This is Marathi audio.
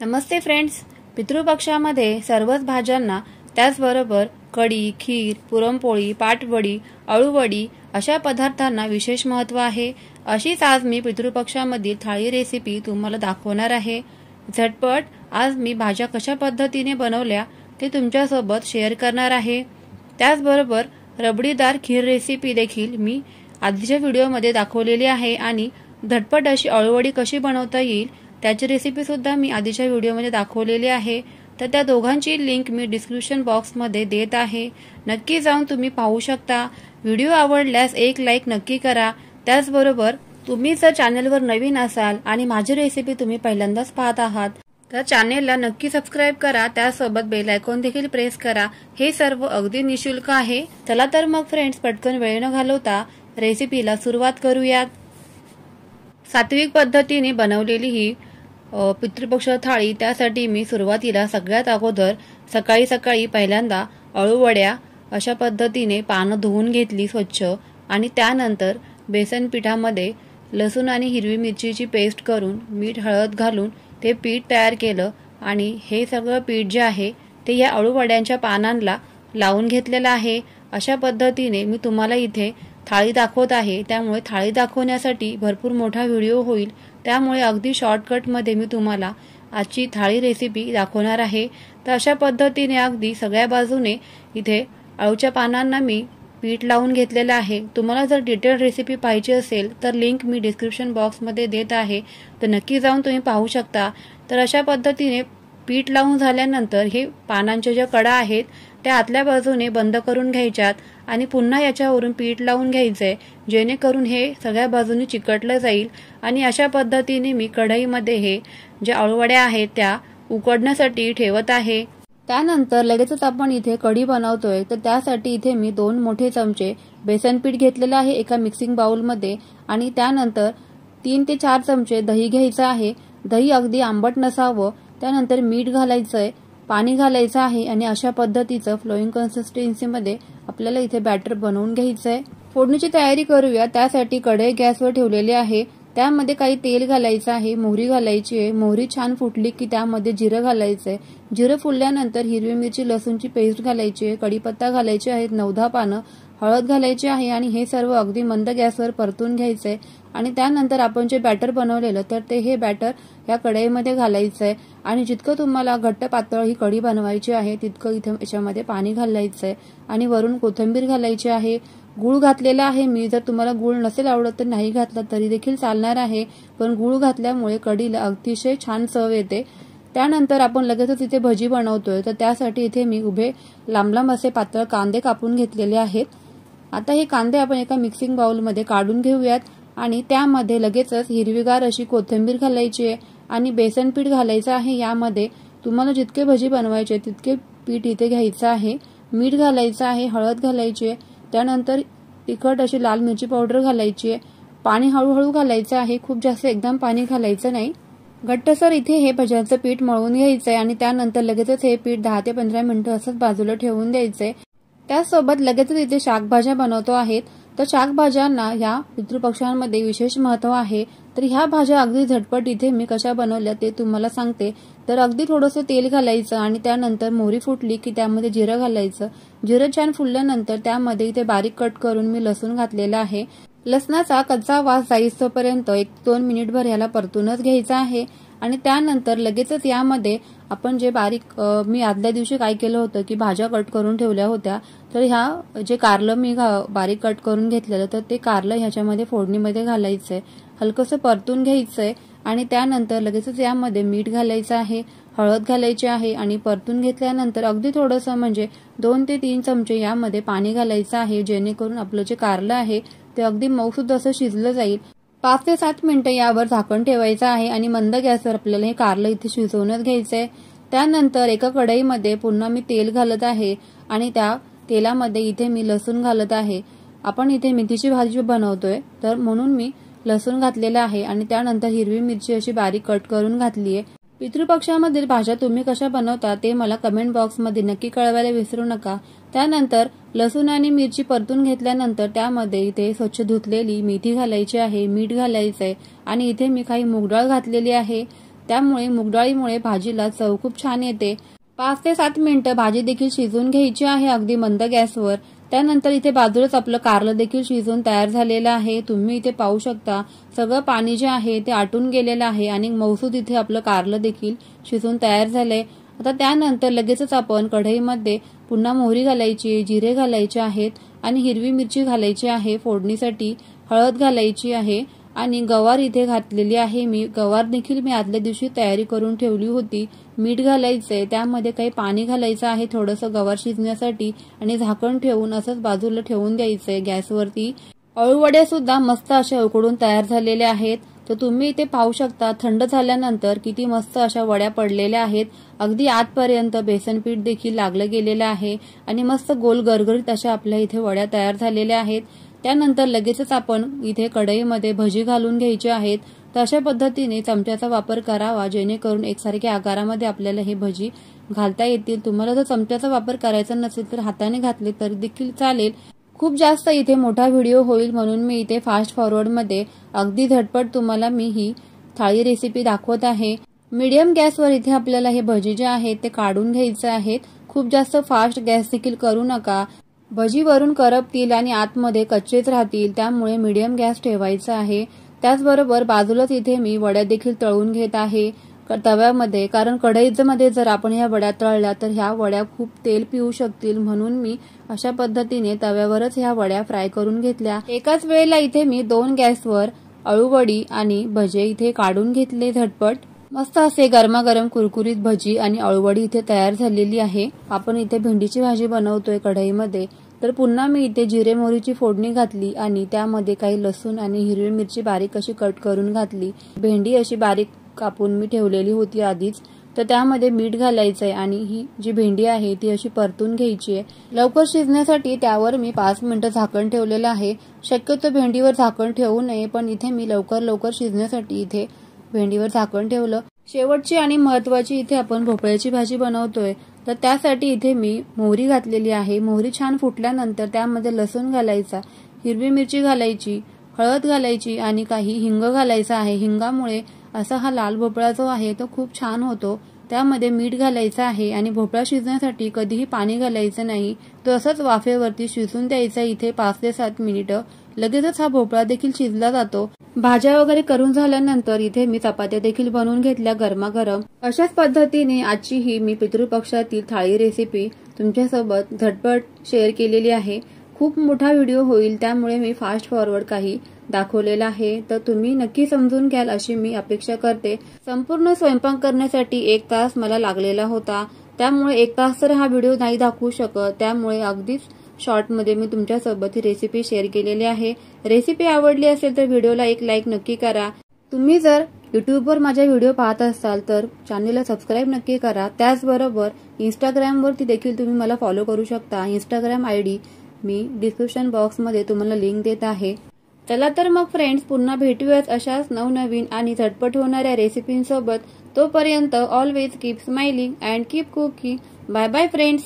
नमस्ते फ्रेंड्स. पितृपक्षामध्ये सर्वच भाज्यांना त्याचबरोबर कढी, खीर, पुरणपोळी, पाटवडी, अळूवडी अशा पदार्थांना विशेष महत्त्व आहे. अशीच आज मी पितृपक्षामधील थाळी रेसिपी तुम्हाला दाखवणार आहे. झटपट आज मी भाज्या कशा पद्धतीने बनवल्या ते तुमच्यासोबत शेअर करणार आहे. त्याचबरोबर रबडीदार खीर रेसिपी देखील मी आधीच्या व्हिडिओमध्ये दाखवलेली आहे आणि झटपट अशी अळूवडी कशी बनवता येईल त्याची रेसिपी सुद्धा मी आधीच्या व्हिडिओमध्ये दाखवलेली आहे. तर त्या दोघांची लिंक मी डिस्क्रिप्शन बॉक्समध्ये देत आहे. नक्की जाऊन तुम्ही पाहू शकता. व्हिडिओ आवडल्यास एक लाईक नक्की करा. त्याचबरोबर तुम्ही जर चॅनलवर नवीन असाल आणि माझी रेसिपी तुम्ही पहिल्यांदाच पाहत आहात तर चॅनेलला नक्की सबस्क्राईब करा. त्यासोबत बेल आयकॉन देखील प्रेस करा. हे सर्व अगदी निशुल्क आहे. चला तर मग फ्रेंड्स, पटकन वेळ न घालवता रेसिपीला सुरुवात करूयात. सात्विक पद्धतीने बनवलेली ही पितृपक्ष थाळी, त्यासाठी मी सुरुवातीला सगळ्यात अगोदर सकाळी सकाळी पहिल्यांदा अळूवड्या अशा पद्धतीने पानं धुवून घेतली स्वच्छ आणि त्यानंतर बेसन पिठामध्ये लसूण आणि हिरवी मिरचीची पेस्ट करून मीठ हळद घालून ते पीठ तयार केलं आणि हे सगळं पीठ जे आहे ते या अळूवड्यांच्या पानांना लावून घेतलेलं आहे. अशा पद्धतीने मी तुम्हाला इथे थाळी दाखवत आहे. त्यामुळे थाळी दाखवण्यासाठी भरपूर मोठा व्हिडिओ होईल. त्यामुळे अगदी शॉर्टकटमध्ये मी तुम्हाला आजची थाळी रेसिपी दाखवणार आहे. तर अशा पद्धतीने अगदी सगळ्या बाजूने इथे अळूच्या पानांना मी पीठ लावून घेतलेलं आहे. तुम्हाला जर डिटेल रेसिपी पाहिजे असेल तर लिंक मी डिस्क्रिप्शन बॉक्समध्ये देत आहे, तर नक्की जाऊन तुम्ही पाहू शकता. तर अशा पद्धतीने पीठ लावून झाल्यानंतर हे पानांच्या ज्या कडा आहेत त्या आतल्या बाजूने बंद करून घ्यायच्यात आणि पुन्हा याच्यावरून पीठ लावून घ्यायचंय, जेणेकरून हे सगळ्या बाजूने चिकटलं जाईल. आणि अशा पद्धतीने मी कढईमध्ये हे ज्या अळूवड्या आहेत त्या उकडण्यासाठी ठेवत आहे. त्यानंतर लगेचच आपण इथे कढी बनवतोय, तर त्यासाठी इथे मी 2 मोठे चमचे बेसन पीठ घेतलेलं आहे एका मिक्सिंग बाउलमध्ये आणि त्यानंतर 3 ते 4 चमचे दही घ्यायचं आहे. दही अगदी आंबट नसावं. त्यानंतर मीठ घालायचंय, पाणी घालायचं आहे आणि अशा पद्धतीचं फ्लोईंग कन्सिस्टन्सीमध्ये आपल्याला इथे बॅटर बनवून घ्यायचंय. फोडणीची तयारी करूया. त्यासाठी कढई गॅसवर ठेवलेली आहे. त्यामध्ये काही तेल घालायचं आहे, मोहरी घालायची आहे. मोहरी छान फुटली की त्यामध्ये जिरं घालायचंय. जिरं फुलल्यानंतर हिरवी मिरची लसूणची पेस्ट घालायची आहे, कढीपत्ता घालायचे आहेत 9-10 पानं, हळद घालायची आहे आणि हे सर्व अगदी मंद गॅसवर परतून घ्यायचंय. आणि त्यानंतर आपण जे बॅटर बनवलेलं तर ते हे बॅटर या कढईमध्ये घालायचंय आणि जितकं तुम्हाला घट्ट पातळ ही कढी बनवायची आहे तितकं इथे याच्यामध्ये पाणी घालायचंय आणि वरून कोथिंबीर घालायची आहे. गूळ घातलेला आहे मी. जर तुम्हाला गूळ नसेल आवडत तर नाही घातला तरी देखील चालणार आहे, पण गूळ घातल्यामुळे कढीला अतिशय छान चव येते. त्यानंतर आपण लगेचच इथे भजी बनवतोय, तर त्यासाठी इथे मी उभे लांब लांब असे पातळ कांदे कापून घेतलेले आहेत. आता हे कांदे आपण एका मिक्सिंग बाउलमध्ये काढून घेऊयात आणि त्यामध्ये लगेचच हिरवीगार अशी कोथिंबीर घालायची आहे आणि बेसन पीठ घालायचं आहे. यामध्ये तुम्हाला जितके भजी बनवायचे तितके पीठ इथे घ्यायचं आहे. मीठ घालायचं आहे, हळद घालायची आहे, त्यानंतर तिखट अशी लाल मिरची पावडर घालायची आहे. पाणी हळूहळू घालायचं आहे, खूप जास्त एकदम पाणी घालायचं नाही. घट्टसर इथे हे भज्यांचं पीठ मळून घ्यायचंय आणि त्यानंतर लगेचच हे पीठ 10 ते 15 मिनिटं असंच बाजूला ठेवून द्यायचंय. त्यासोबत लगेचच इथे शाकभाज्या बनवतो आहेत. तर शाकभाज्यांना या पितृपक्षांमध्ये विशेष महत्व आहे. तर ह्या भाज्या अगदी झटपट इथे मी कशा बनवल्या ते तुम्हाला सांगते. तर अगदी थोडंसं तेल घालायचं आणि त्यानंतर मोहरी फुटली की त्यामध्ये जिरं घालायचं. जिरं छान फुलल्यानंतर त्यामध्ये इथे बारीक कट करून मी लसूण घातलेला आहे. लसणाचा कच्चा वास जाईस्तोपर्यंत 1-2 मिनिटभर याला परतूनच घ्यायचा आहे आणि त्यानंतर लगेचच यामध्ये आपण जे बारीक मी आदल्या दिवशी काय केलं होतं की भाज्या कट करून ठेवल्या होत्या, तर ह्या जे कारलं मी बारीक कट करून घेतलेलं तर ते कारलं ह्याच्यामध्ये फोडणीमध्ये घालायचंय, हलकंसं परतून घ्यायचंय आणि त्यानंतर लगेचच यामध्ये मीठ घालायचं आहे, हळद घालायची आहे आणि परतून घेतल्यानंतर अगदी थोडंसं म्हणजे 2 ते 3 चमचे यामध्ये पाणी घालायचं आहे, जेणेकरून आपलं जे कारलं आहे ते अगदी मऊसूद असं शिजलं जाईल. 5 ते 7 मिनिटं यावर झाकण ठेवायचं आहे आणि मंद गॅसवर आपल्याला हे कारलं इथे शिजवूनच घ्यायचंय. त्यानंतर एका कढईमध्ये पुन्हा मी तेल घालत आहे आणि त्या तेलामध्ये इथे मी लसूण घालत आहे. आपण इथे मेथीची भाजी बनवतोय तर म्हणून मी लसूण घातलेला आहे आणि त्यानंतर हिरवी मिरची अशी बारीक कट करून घातली आहे. पितृपक्षामधील भाज्या तुम्ही कशा बनवता ते मला कमेंट बॉक्समध्ये नक्की कळवायला विसरू नका. त्यानंतर लसूण आणि मिरची परतून घेतल्यानंतर त्यामध्ये इथे स्वच्छ धुतलेली मेथी घालायची आहे, मीठ घालायचंय आणि इथे मी काही मूग डाळ घातलेली आहे. त्यामुळे मुगडाळीमुळे भाजीला चव खूप छान येते। 5 ते 7 मिनिटं भाजी देखील शिजवून घ्यायची आहे अगदी मंद गॅसवर। त्यानंतर इथे बाजूलाच आपलं कारलं देखील शिजून तयार झालेलं आहे। तुम्ही इथे पाहू शकता सगळं पाणी जे आहे ते आटून गेलेलं आहे आणि मौसूद इथे आपलं कारलं देखील शिजून तयार झालंय। आता त्यानंतर लगेचच आपण कढईमध्ये पुन्हा मोहरी घालायची, जिरे घालायचे आहेत आणि हिरवी मिरची घालायची आहे फोडणीसाठी, हळद घालायची आहे आणि गवार इथे घातलेली आहे मी। गवार देखील मी आदल्या दिवशी तयारी करून ठेवली होती। मीठ घालायचंय, त्यामध्ये काही पाणी घालायचं आहे थोडंसं गवार शिजण्यासाठी आणि झाकण ठेवून असंच बाजूला ठेवून द्यायचंय गॅसवरती। अळूवड्या सुद्धा मस्त अशा उकडून तयार झालेल्या आहेत। तर तुम्ही इथे पाहू शकता थंड झाल्यानंतर किती मस्त अशा वड्या पडलेल्या आहेत। अगदी आतपर्यंत बेसन पीठ देखील लागलं गेलेलं आहे आणि मस्त गोल गरगरीत अशा आपल्या इथे वड्या तयार झालेल्या आहेत। त्यानंतर लगेचच आपण इथे कढईमध्ये भजी घालून घ्यायची आहेत। तर अशा पद्धतीने चमच्याचा वापर करावा जेणेकरून एकसारख्या आकारामध्ये आपल्याला हे भजी घालता येतील। तुम्हाला जर चमच्याचा वापर करायचा नसेल तर हाताने घातले तरी देखील चालेल। खूप जास्त इथे मोठा व्हिडिओ होईल म्हणून मी इथे फास्ट फॉरवर्ड मध्ये अगदी झटपट तुम्हाला मी ही थाळी रेसिपी दाखवत आहे। मीडियम गॅसवर इथे आपल्याला हे भजी जे आहेत ते काढून घ्यायचे आहेत। खूप जास्त फास्ट गॅस देखील करू नका, भजी वरून करपतील आणि आतमध्ये कच्चेच राहतील, त्यामुळे मीडियम गॅस ठेवायचा आहे। त्याचबरोबर बाजूलाच इथे मी वड्या देखील तळून घेत आहे तव्यामध्ये, कारण कढईमध्ये जर आपण ह्या वड्या तळल्या तर ह्या वड्या खूप तेल पिऊ शकतील, म्हणून मी अशा पद्धतीने तव्यावरच ह्या वड्या फ्राय करून घेतल्या। एकाच वेळेला इथे मी 2 गॅसवर अळूवडी आणि भजे इथे काढून घेतले झटपट। मस्त असे गरमागरम कुरकुरीत भजी आणि अळूवडी इथे तयार झालेली आहे। आपण इथे भेंडीची भाजी बनवतोय कढईमध्ये, तर पुन्हा मी इथे जिरे मोहरीची फोडणी घातली आणि त्यामध्ये काही लसूण आणि हिरवी मिरची बारीक अशी कट करून घातली। भेंडी अशी बारीक कापून मी ठेवलेली होती आधीच, तर त्यामध्ये मीठ घालायचंय आणि ही जी भेंडी आहे ती अशी परतून घ्यायची आहे। लवकर शिजण्यासाठी त्यावर मी 5 मिनिटं झाकण ठेवलेलं आहे। शक्यतो भेंडीवर झाकण ठेवू नये, पण इथे मी लवकर शिजण्यासाठी इथे भेंडीवर झाकण ठेवलं। शेवटची आणि महत्त्वाची इथे आपण भोपळ्याची भाजी बनवतोय, तर त्यासाठी इथे मी मोहरी घातलेली आहे। मोहरी छान फुटल्यानंतर त्यामध्ये लसूण घालायचा, हिरवी मिरची घालायची, हळद घालायची आणि काही हिंग घालायचा आहे। हिंगामुळे असा हा लाल भोपळा जो आहे तो खूप छान होतो। त्यामध्ये मीठ घालायचं आहे आणि भोपळा शिजण्यासाठी कधीही पाणी घालायचं नाही, तो असंच वाफेवरती शिजून द्यायचा इथे 5 ते 7 मिनिटं। लगेचच हा भोपळा देखील शिजला जातो। भाज्या वगैरे करून झाल्यानंतर इथे मी चपात्या देखील बनवून घेतल्या गरमागरम। अशाच पद्धतीने आजची ही मी पितृपक्षातील थाळी रेसिपी तुमच्यासोबत झटपट शेअर केलेली आहे। खूप मोठा व्हिडिओ होईल त्यामुळे मी फास्ट फॉरवर्ड काही दाखवलेला आहे, तर तुम्ही नक्की समजून घ्याल अशी मी अपेक्षा करते। संपूर्ण स्वयंपाक करण्यासाठी 1 तास मला लागलेला होता, त्यामुळे 1 तास तर हा व्हिडिओ नाही दाखवू शकत, त्यामुळे अगदीच शॉर्ट मध्ये मी तुमच्यासोबत ही रेसिपी शेअर केलेली आहे। रेसिपी आवडली असेल तर व्हिडिओला एक लाईक नक्की करा। तुम्ही जर यूट्यूबवर माझे व्हिडिओ पाहत असाल तर चॅनलला सबस्क्राइब नक्की करा। त्याचबरोबर इंस्टाग्रामवरती देखील तुम्ही मला फॉलो करू शकता। इंस्टाग्राम आयडी मी डिस्क्रिप्शन बॉक्समध्ये तुम्हाला लिंक देत आहे। चला तर मग फ्रेंड्स, पुन्हा भेटूयाच अशाच नवनवीन आणि झटपट होणाऱ्या रेसिपींसोबत। तोपर्यंत always keep smiling and keep cooking. Bye bye friends.